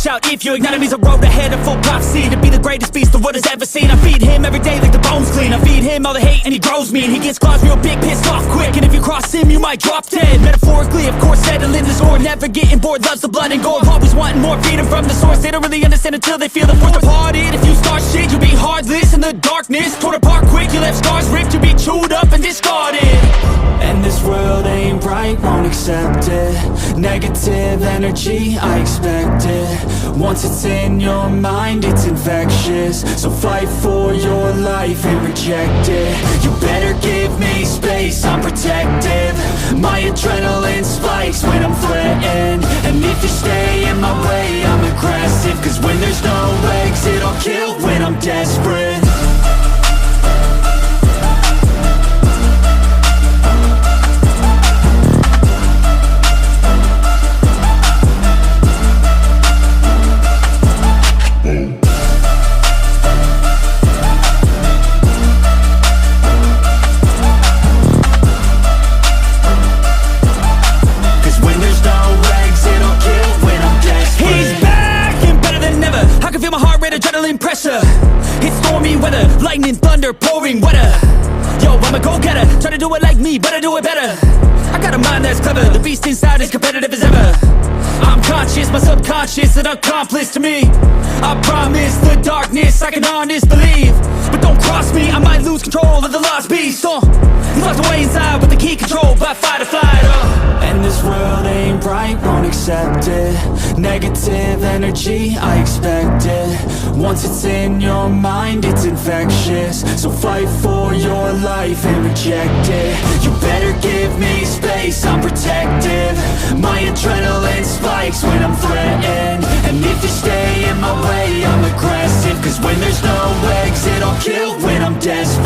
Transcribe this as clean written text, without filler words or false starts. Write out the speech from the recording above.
out if you ignite him. He's a road ahead, a full prophecy to be the greatest beast the world has ever seen. I feed him every day like the bones clean. I feed him all the hate and he grows me, and he gets claws real big, pissed off quick. And if you cross him, you might drop dead. Metaphorically, of course, settling the score, never getting bored, loves the blood and gore. Always wanting more, feeding from the source. They don't really understand until they feel the force departed. If you start shit, you'll be heartless in the darkness, torn apart quick. You left scars ripped, you'll be chewed up and discarded. And this world ain't right, won't accept it. Negative energy, I expect it. Once it's in your mind, it's infectious. So fight for your life and reject it. You better give me space, I'm protective. My adrenaline spikes when I'm threatened. And if you stay in my way, I'm aggressive. Cause when there's no exit, I'll kill when I'm desperate. Pressure, it's stormy weather, lightning, thunder, pouring weather. Yo, I'm a go-getter, try to do it like me, but I do it better. I got a mind that's clever, the beast inside is competitive as ever. I'm conscious, my subconscious, an accomplice to me. I promise the darkness, I can honest believe. But don't cross me, I might lose control of the lost beast. He's locked away inside with the key controlled by fight or flight. And this world ain't right, won't accept it. Negative energy, I expect it. Once it's in your mind, it's infectious. So fight for your life and reject it. You better give me space, I'm protective. My adrenaline spikes when I'm threatened. And if you stay in my way, I'm aggressive. Cause when there's no exit, I'll kill when I'm desperate.